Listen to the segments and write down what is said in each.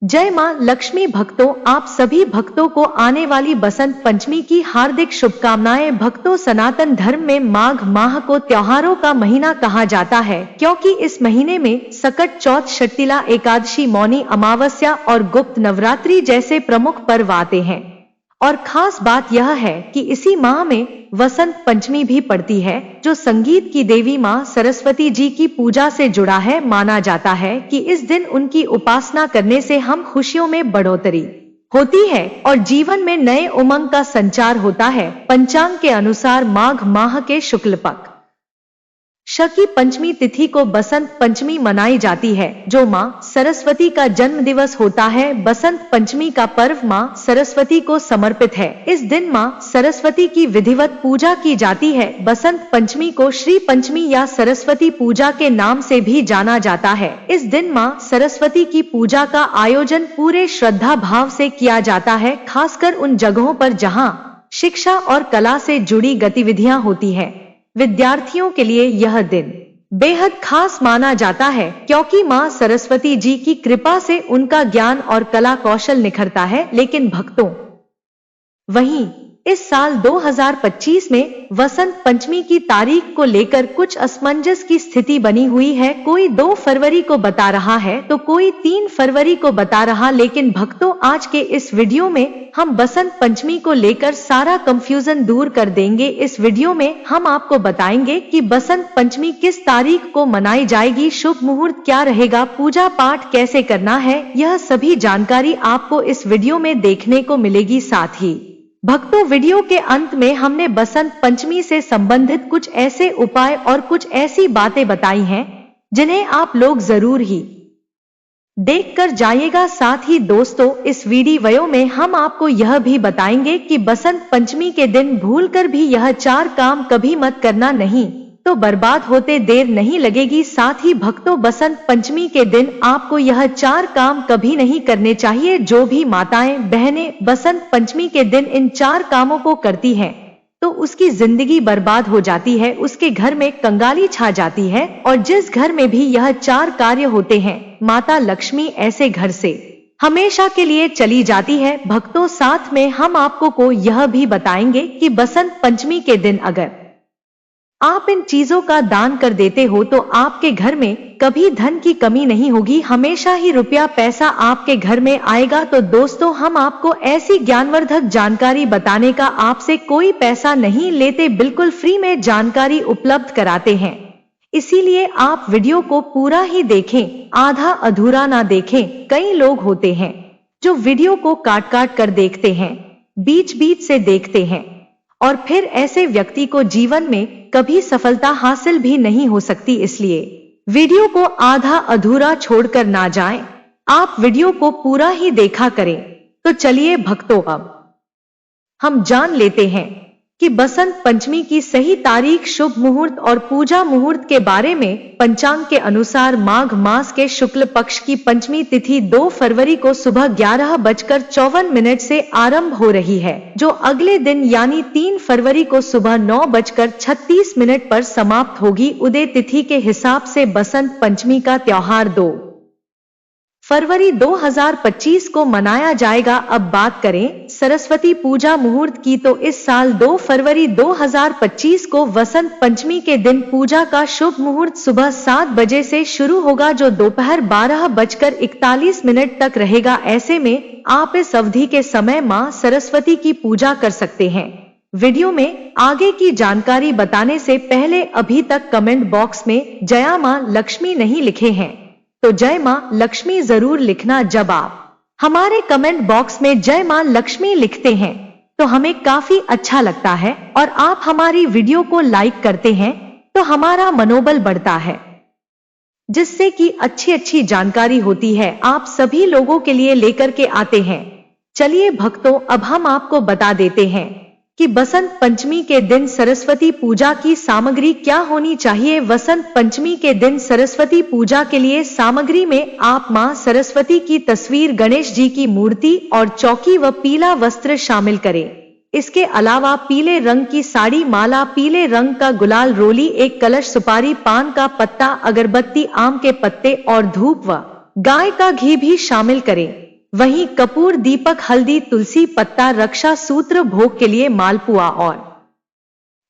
जय मां लक्ष्मी। भक्तों, आप सभी भक्तों को आने वाली बसंत पंचमी की हार्दिक शुभकामनाएं। भक्तों, सनातन धर्म में माघ माह को त्योहारों का महीना कहा जाता है, क्योंकि इस महीने में सकट चौथ, षटतिला एकादशी, मौनी अमावस्या और गुप्त नवरात्रि जैसे प्रमुख पर्व आते हैं। और खास बात यह है कि इसी माह में वसंत पंचमी भी पड़ती है, जो संगीत की देवी मां सरस्वती जी की पूजा से जुड़ा है। माना जाता है कि इस दिन उनकी उपासना करने से हम खुशियों में बढ़ोतरी होती है और जीवन में नए उमंग का संचार होता है। पंचांग के अनुसार माघ माह के शुक्ल पक्ष की पंचमी तिथि को बसंत पंचमी मनाई जाती है, जो मां सरस्वती का जन्म दिवस होता है। बसंत पंचमी का पर्व मां सरस्वती को समर्पित है। इस दिन मां सरस्वती की विधिवत पूजा की जाती है। बसंत पंचमी को श्री पंचमी या सरस्वती पूजा के नाम से भी जाना जाता है। इस दिन मां सरस्वती की पूजा का आयोजन पूरे श्रद्धा भाव से किया जाता है, खासकर उन जगहों पर जहां शिक्षा और कला से जुड़ी गतिविधियां होती है। विद्यार्थियों के लिए यह दिन बेहद खास माना जाता है, क्योंकि मां सरस्वती जी की कृपा से उनका ज्ञान और कला कौशल निखरता है। लेकिन भक्तों, वहीं इस साल 2025 में वसंत पंचमी की तारीख को लेकर कुछ असमंजस की स्थिति बनी हुई है। कोई 2 फरवरी को बता रहा है तो कोई 3 फरवरी को बता रहा। लेकिन भक्तों, आज के इस वीडियो में हम बसंत पंचमी को लेकर सारा कंफ्यूजन दूर कर देंगे। इस वीडियो में हम आपको बताएंगे कि बसंत पंचमी किस तारीख को मनाई जाएगी, शुभ मुहूर्त क्या रहेगा, पूजा पाठ कैसे करना है, यह सभी जानकारी आपको इस वीडियो में देखने को मिलेगी। साथ ही भक्तों, वीडियो के अंत में हमने बसंत पंचमी से संबंधित कुछ ऐसे उपाय और कुछ ऐसी बातें बताई हैं जिन्हें आप लोग जरूर ही देखकर जाइएगा। साथ ही दोस्तों, इस वीडियो में हम आपको यह भी बताएंगे कि बसंत पंचमी के दिन भूलकर भी यह 4 काम कभी मत करना, नहीं तो बर्बाद होते देर नहीं लगेगी। साथ ही भक्तों, बसंत पंचमी के दिन आपको यह 4 काम कभी नहीं करने चाहिए। जो भी माताएं बहनें बसंत पंचमी के दिन इन 4 कामों को करती हैं तो उसकी जिंदगी बर्बाद हो जाती है, उसके घर में कंगाली छा जाती है। और जिस घर में भी यह 4 कार्य होते हैं, माता लक्ष्मी ऐसे घर से हमेशा के लिए चली जाती है। भक्तों, साथ में हम आपको को यह भी बताएंगे कि बसंत पंचमी के दिन अगर आप इन चीजों का दान कर देते हो तो आपके घर में कभी धन की कमी नहीं होगी, हमेशा ही रुपया पैसा आपके घर में आएगा। तो दोस्तों, हम आपको ऐसी ज्ञानवर्धक जानकारी बताने का आपसे कोई पैसा नहीं लेते, बिल्कुल फ्री में जानकारी उपलब्ध कराते हैं। इसीलिए आप वीडियो को पूरा ही देखें, आधा अधूरा ना देखें। कई लोग होते हैं जो वीडियो को काट काट कर देखते हैं, बीच बीच से देखते हैं, और फिर ऐसे व्यक्ति को जीवन में कभी सफलता हासिल भी नहीं हो सकती। इसलिए वीडियो को आधा अधूरा छोड़कर ना जाएं, आप वीडियो को पूरा ही देखा करें। तो चलिए भक्तों, अब हम जान लेते हैं कि बसंत पंचमी की सही तारीख, शुभ मुहूर्त और पूजा मुहूर्त के बारे में। पंचांग के अनुसार माघ मास के शुक्ल पक्ष की पंचमी तिथि 2 फरवरी को सुबह 11:54 से आरंभ हो रही है, जो अगले दिन यानी 3 फरवरी को सुबह 9:36 पर समाप्त होगी। उदय तिथि के हिसाब से बसंत पंचमी का त्योहार 2 फरवरी 2025 को मनाया जाएगा। अब बात करें सरस्वती पूजा मुहूर्त की, तो इस साल 2 फरवरी 2025 को वसंत पंचमी के दिन पूजा का शुभ मुहूर्त सुबह 7 बजे से शुरू होगा, जो दोपहर 12:41 तक रहेगा। ऐसे में आप इस अवधि के समय मां सरस्वती की पूजा कर सकते हैं। वीडियो में आगे की जानकारी बताने से पहले अभी तक कमेंट बॉक्स में जय मां लक्ष्मी नहीं लिखे हैं तो जय मां लक्ष्मी जरूर लिखना। जब आप हमारे कमेंट बॉक्स में जय मां लक्ष्मी लिखते हैं तो हमें काफी अच्छा लगता है, और आप हमारी वीडियो को लाइक करते हैं तो हमारा मनोबल बढ़ता है, जिससे कि अच्छी जानकारी होती है आप सभी लोगों के लिए लेकर के आते हैं। चलिए भक्तों, अब हम आपको बता देते हैं कि बसंत पंचमी के दिन सरस्वती पूजा की सामग्री क्या होनी चाहिए। वसंत पंचमी के दिन सरस्वती पूजा के लिए सामग्री में आप मां सरस्वती की तस्वीर, गणेश जी की मूर्ति और चौकी व पीला वस्त्र शामिल करें। इसके अलावा पीले रंग की साड़ी, माला, पीले रंग का गुलाल, रोली, एक कलश, सुपारी, पान का पत्ता, अगरबत्ती, आम के पत्ते और धूप व गाय का घी भी शामिल करें। वहीं कपूर, दीपक, हल्दी, तुलसी पत्ता, रक्षा सूत्र, भोग के लिए मालपुआ और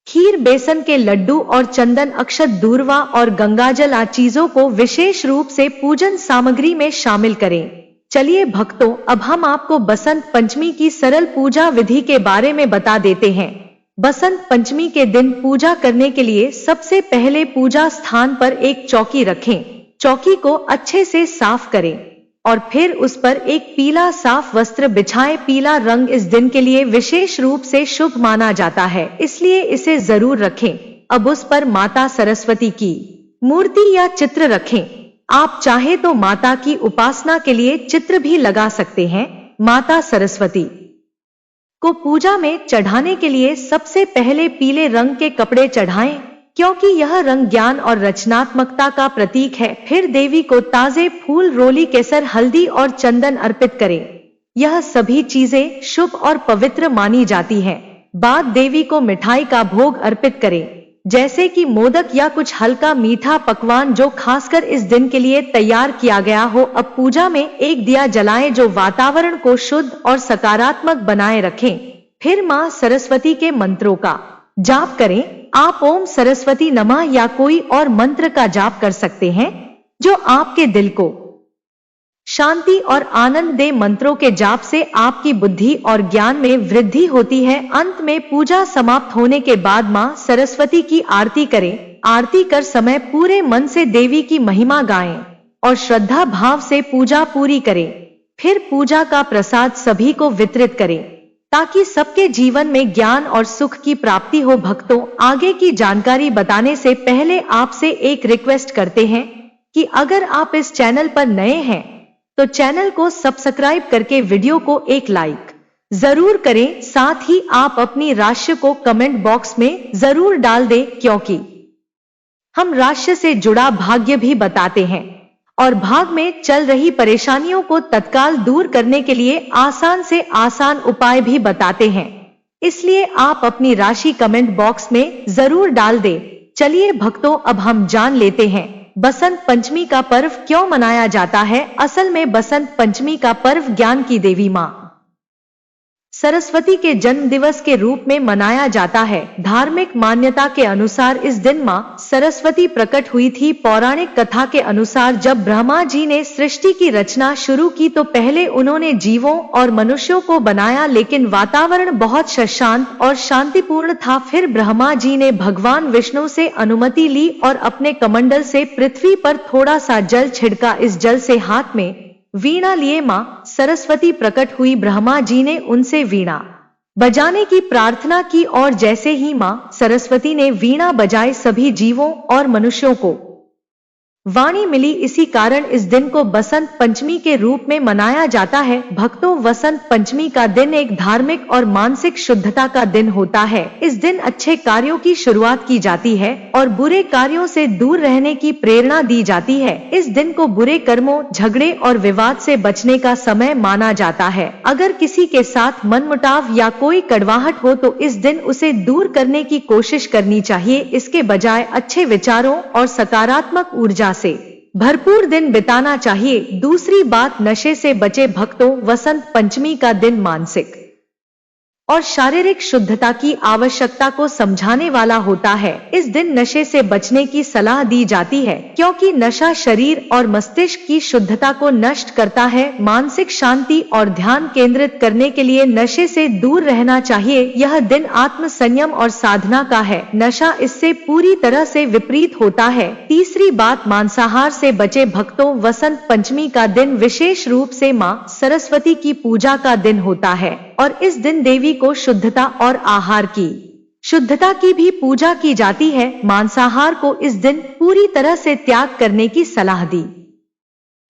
खीर, बेसन के लड्डू और चंदन, अक्षत, दूर्वा और गंगाजल आदि चीजों को विशेष रूप से पूजन सामग्री में शामिल करें। चलिए भक्तों, अब हम आपको बसंत पंचमी की सरल पूजा विधि के बारे में बता देते हैं। बसंत पंचमी के दिन पूजा करने के लिए सबसे पहले पूजा स्थान पर एक चौकी रखें। चौकी को अच्छे से साफ करें और फिर उस पर एक पीला साफ वस्त्र बिछाएं। पीला रंग इस दिन के लिए विशेष रूप से शुभ माना जाता है, इसलिए इसे जरूर रखें। अब उस पर माता सरस्वती की मूर्ति या चित्र रखें। आप चाहे तो माता की उपासना के लिए चित्र भी लगा सकते हैं। माता सरस्वती को पूजा में चढ़ाने के लिए सबसे पहले पीले रंग के कपड़े चढ़ाएं, क्योंकि यह रंग ज्ञान और रचनात्मकता का प्रतीक है। फिर देवी को ताजे फूल, रोली, केसर, हल्दी और चंदन अर्पित करें। यह सभी चीजें शुभ और पवित्र मानी जाती हैं। बाद देवी को मिठाई का भोग अर्पित करें, जैसे कि मोदक या कुछ हल्का मीठा पकवान जो खासकर इस दिन के लिए तैयार किया गया हो। अब पूजा में एक दिया जलाएं जो वातावरण को शुद्ध और सकारात्मक बनाए रखें। फिर मां सरस्वती के मंत्रों का जाप करें। आप ओम सरस्वती नमः या कोई और मंत्र का जाप कर सकते हैं जो आपके दिल को शांति और आनंद दे। मंत्रों के जाप से आपकी बुद्धि और ज्ञान में वृद्धि होती है। अंत में पूजा समाप्त होने के बाद मां सरस्वती की आरती करें। आरती कर समय पूरे मन से देवी की महिमा गाएं और श्रद्धा भाव से पूजा पूरी करें। फिर पूजा का प्रसाद सभी को वितरित करें, ताकि सबके जीवन में ज्ञान और सुख की प्राप्ति हो। भक्तों, आगे की जानकारी बताने से पहले आपसे एक रिक्वेस्ट करते हैं कि अगर आप इस चैनल पर नए हैं तो चैनल को सब्सक्राइब करके वीडियो को एक लाइक जरूर करें। साथ ही आप अपनी राशि को कमेंट बॉक्स में जरूर डाल दें, क्योंकि हम राशि से जुड़ा भाग्य भी बताते हैं और भाग में चल रही परेशानियों को तत्काल दूर करने के लिए आसान से आसान उपाय भी बताते हैं। इसलिए आप अपनी राशि कमेंट बॉक्स में जरूर डाल दें। चलिए भक्तों, अब हम जान लेते हैं बसंत पंचमी का पर्व क्यों मनाया जाता है। असल में बसंत पंचमी का पर्व ज्ञान की देवी मां सरस्वती के जन्म दिवस के रूप में मनाया जाता है। धार्मिक मान्यता के अनुसार इस दिन मां सरस्वती प्रकट हुई थी। पौराणिक कथा के अनुसार जब ब्रह्मा जी ने सृष्टि की रचना शुरू की तो पहले उन्होंने जीवों और मनुष्यों को बनाया, लेकिन वातावरण बहुत शांत और शांतिपूर्ण था। फिर ब्रह्मा जी ने भगवान विष्णु से अनुमति ली और अपने कमंडल से पृथ्वी पर थोड़ा सा जल छिड़का। इस जल से हाथ में वीणा लिए मां सरस्वती प्रकट हुई। ब्रह्मा जी ने उनसे वीणा बजाने की प्रार्थना की और जैसे ही मां सरस्वती ने वीणा बजाए सभी जीवों और मनुष्यों को वाणी मिली। इसी कारण इस दिन को बसंत पंचमी के रूप में मनाया जाता है। भक्तों, बसंत पंचमी का दिन एक धार्मिक और मानसिक शुद्धता का दिन होता है। इस दिन अच्छे कार्यों की शुरुआत की जाती है और बुरे कार्यों से दूर रहने की प्रेरणा दी जाती है। इस दिन को बुरे कर्मों, झगड़े और विवाद से बचने का समय माना जाता है। अगर किसी के साथ मनमुटाव या कोई कड़वाहट हो तो इस दिन उसे दूर करने की कोशिश करनी चाहिए। इसके बजाय अच्छे विचारों और सकारात्मक ऊर्जा से भरपूर दिन बिताना चाहिए। दूसरी बात, नशे से बचे। भक्तों, वसंत पंचमी का दिन मानसिक और शारीरिक शुद्धता की आवश्यकता को समझाने वाला होता है। इस दिन नशे से बचने की सलाह दी जाती है, क्योंकि नशा शरीर और मस्तिष्क की शुद्धता को नष्ट करता है। मानसिक शांति और ध्यान केंद्रित करने के लिए नशे से दूर रहना चाहिए। यह दिन आत्म संयम और साधना का है। नशा इससे पूरी तरह से विपरीत होता है। तीसरी बात, मांसाहार से बचे। भक्तों, वसंत पंचमी का दिन विशेष रूप से मां सरस्वती की पूजा का दिन होता है और इस दिन देवी को शुद्धता और आहार की शुद्धता की भी पूजा की जाती है। मांसाहार को इस दिन पूरी तरह से त्याग करने की सलाह दी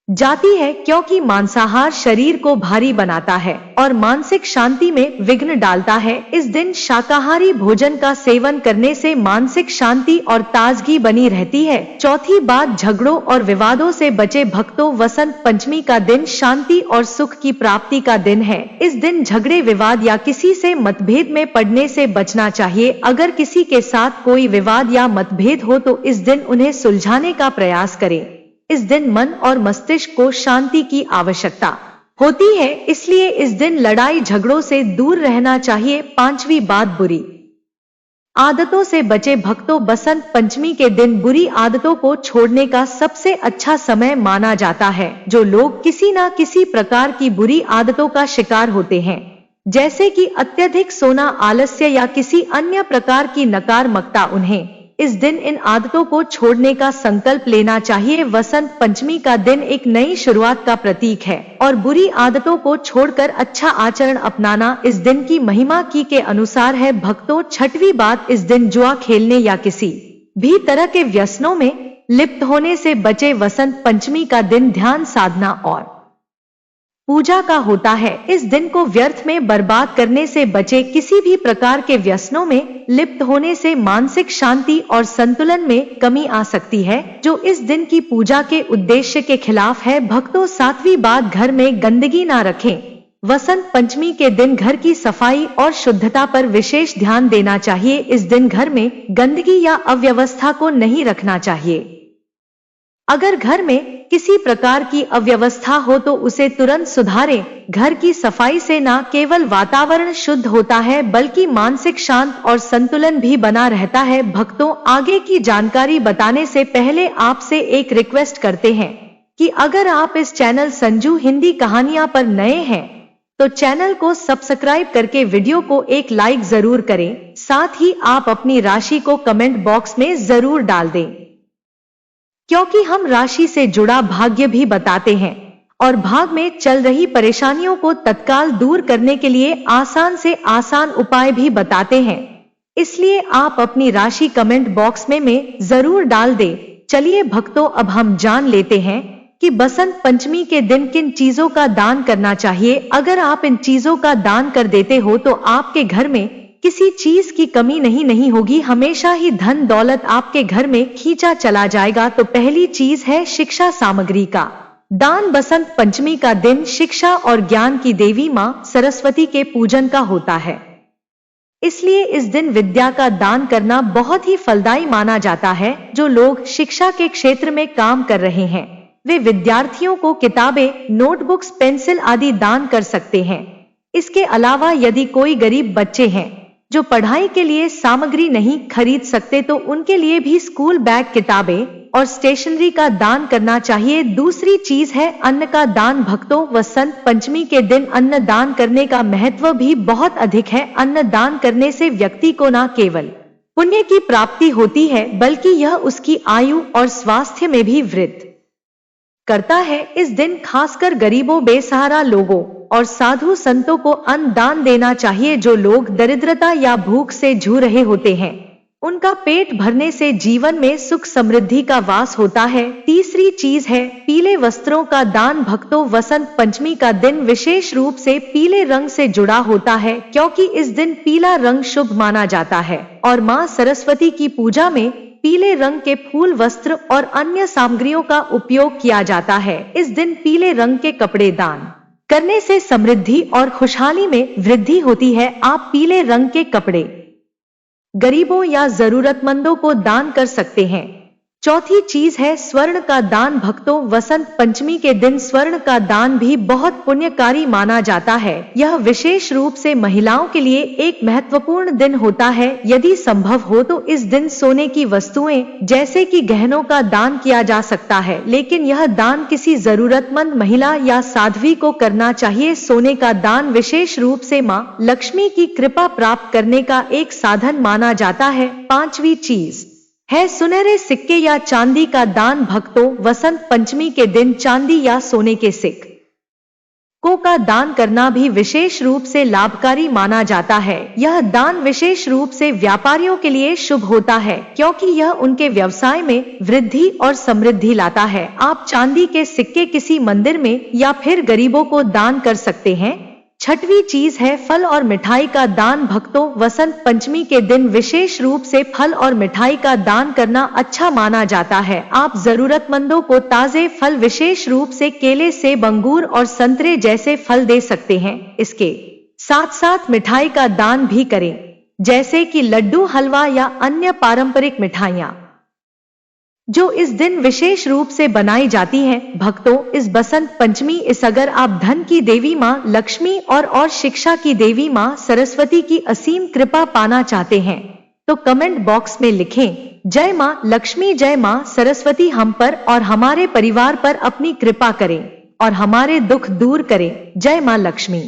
जाती है, क्योंकि मांसाहार शरीर को भारी बनाता है और मानसिक शांति में विघ्न डालता है। इस दिन शाकाहारी भोजन का सेवन करने से मानसिक शांति और ताजगी बनी रहती है। चौथी बात, झगड़ों और विवादों से बचे। भक्तों, वसंत पंचमी का दिन शांति और सुख की प्राप्ति का दिन है। इस दिन झगड़े, विवाद या किसी से मतभेद में पड़ने से बचना चाहिए। अगर किसी के साथ कोई विवाद या मतभेद हो तो इस दिन उन्हें सुलझाने का प्रयास करें। इस दिन मन और मस्तिष्क को शांति की आवश्यकता होती है, इसलिए इस दिन लड़ाई झगड़ों से दूर रहना चाहिए। पांचवी बात, बुरी आदतों से बचे भक्तों। बसंत पंचमी के दिन बुरी आदतों को छोड़ने का सबसे अच्छा समय माना जाता है। जो लोग किसी न किसी प्रकार की बुरी आदतों का शिकार होते हैं, जैसे कि अत्यधिक सोना, आलस्य या किसी अन्य प्रकार की नकारात्मकता, उन्हें इस दिन इन आदतों को छोड़ने का संकल्प लेना चाहिए। वसंत पंचमी का दिन एक नई शुरुआत का प्रतीक है और बुरी आदतों को छोड़कर अच्छा आचरण अपनाना इस दिन की महिमा के अनुसार है। भक्तों, छठवीं बात, इस दिन जुआ खेलने या किसी भी तरह के व्यसनों में लिप्त होने से बचे। वसंत पंचमी का दिन ध्यान, साधना और पूजा का होता है। इस दिन को व्यर्थ में बर्बाद करने से बचे। किसी भी प्रकार के व्यसनों में लिप्त होने से मानसिक शांति और संतुलन में कमी आ सकती है, जो इस दिन की पूजा के उद्देश्य के खिलाफ है। भक्तों, सातवीं बात, घर में गंदगी ना रखें। वसंत पंचमी के दिन घर की सफाई और शुद्धता पर विशेष ध्यान देना चाहिए। इस दिन घर में गंदगी या अव्यवस्था को नहीं रखना चाहिए। अगर घर में किसी प्रकार की अव्यवस्था हो तो उसे तुरंत सुधारें। घर की सफाई से न केवल वातावरण शुद्ध होता है, बल्कि मानसिक शांत और संतुलन भी बना रहता है। भक्तों, आगे की जानकारी बताने से पहले आपसे एक रिक्वेस्ट करते हैं कि अगर आप इस चैनल संजू हिंदी कहानियां पर नए हैं तो चैनल को सब्सक्राइब करके वीडियो को एक लाइक जरूर करें। साथ ही आप अपनी राशि को कमेंट बॉक्स में जरूर डाल दें, क्योंकि हम राशि से जुड़ा भाग्य भी बताते हैं और भाग में चल रही परेशानियों को तत्काल दूर करने के लिए आसान से आसान उपाय भी बताते हैं। इसलिए आप अपनी राशि कमेंट बॉक्स में जरूर डाल दें। चलिए भक्तों, अब हम जान लेते हैं कि बसंत पंचमी के दिन किन चीजों का दान करना चाहिए। अगर आप इन चीजों का दान कर देते हो तो आपके घर में किसी चीज की कमी नहीं होगी। हमेशा ही धन दौलत आपके घर में खींचा चला जाएगा। तो पहली चीज है शिक्षा सामग्री का दान। बसंत पंचमी का दिन शिक्षा और ज्ञान की देवी मां सरस्वती के पूजन का होता है, इसलिए इस दिन विद्या का दान करना बहुत ही फलदायी माना जाता है। जो लोग शिक्षा के क्षेत्र में काम कर रहे हैं, वे विद्यार्थियों को किताबें, नोटबुक्स, पेंसिल आदि दान कर सकते हैं। इसके अलावा यदि कोई गरीब बच्चे हैं जो पढ़ाई के लिए सामग्री नहीं खरीद सकते तो उनके लिए भी स्कूल बैग, किताबें और स्टेशनरी का दान करना चाहिए। दूसरी चीज है अन्न का दान। भक्तों, वसंत पंचमी के दिन अन्न दान करने का महत्व भी बहुत अधिक है। अन्न दान करने से व्यक्ति को न केवल पुण्य की प्राप्ति होती है, बल्कि यह उसकी आयु और स्वास्थ्य में भी वृद्धि करता है। इस दिन खासकर गरीबों, बेसहारा लोगों और साधु संतों को अन्न दान देना चाहिए। जो लोग दरिद्रता या भूख से जूझ रहे होते हैं, उनका पेट भरने से जीवन में सुख समृद्धि का वास होता है। तीसरी चीज है पीले वस्त्रों का दान। भक्तों, वसंत पंचमी का दिन विशेष रूप से पीले रंग से जुड़ा होता है, क्योंकि इस दिन पीला रंग शुभ माना जाता है और मां सरस्वती की पूजा में पीले रंग के फूल, वस्त्र और अन्य सामग्रियों का उपयोग किया जाता है। इस दिन पीले रंग के कपड़े दान करने से समृद्धि और खुशहाली में वृद्धि होती है। आप पीले रंग के कपड़े गरीबों या जरूरतमंदों को दान कर सकते हैं। चौथी चीज है स्वर्ण का दान। भक्तों, वसंत पंचमी के दिन स्वर्ण का दान भी बहुत पुण्यकारी माना जाता है। यह विशेष रूप से महिलाओं के लिए एक महत्वपूर्ण दिन होता है। यदि संभव हो तो इस दिन सोने की वस्तुएं जैसे कि गहनों का दान किया जा सकता है, लेकिन यह दान किसी जरूरतमंद महिला या साध्वी को करना चाहिए। सोने का दान विशेष रूप से मां लक्ष्मी की कृपा प्राप्त करने का एक साधन माना जाता है। पांचवी चीज है सुनहरे सिक्के या चांदी का दान। भक्तों, वसंत पंचमी के दिन चांदी या सोने के सिक्कों का दान करना भी विशेष रूप से लाभकारी माना जाता है। यह दान विशेष रूप से व्यापारियों के लिए शुभ होता है, क्योंकि यह उनके व्यवसाय में वृद्धि और समृद्धि लाता है। आप चांदी के सिक्के किसी मंदिर में या फिर गरीबों को दान कर सकते हैं। छठवीं चीज है फल और मिठाई का दान। भक्तों, वसंत पंचमी के दिन विशेष रूप से फल और मिठाई का दान करना अच्छा माना जाता है। आप जरूरतमंदों को ताजे फल, विशेष रूप से केले, सेब, अंगूर और संतरे जैसे फल दे सकते हैं। इसके साथ साथ मिठाई का दान भी करें, जैसे कि लड्डू, हलवा या अन्य पारंपरिक मिठाइयाँ। जो इस दिन विशेष रूप से बनाई जाती है। भक्तों, इस बसंत पंचमी इस अगर आप धन की देवी माँ लक्ष्मी और शिक्षा की देवी माँ सरस्वती की असीम कृपा पाना चाहते हैं तो कमेंट बॉक्स में लिखें, जय माँ लक्ष्मी, जय माँ सरस्वती हम पर और हमारे परिवार पर अपनी कृपा करें और हमारे दुख दूर करें। जय माँ लक्ष्मी।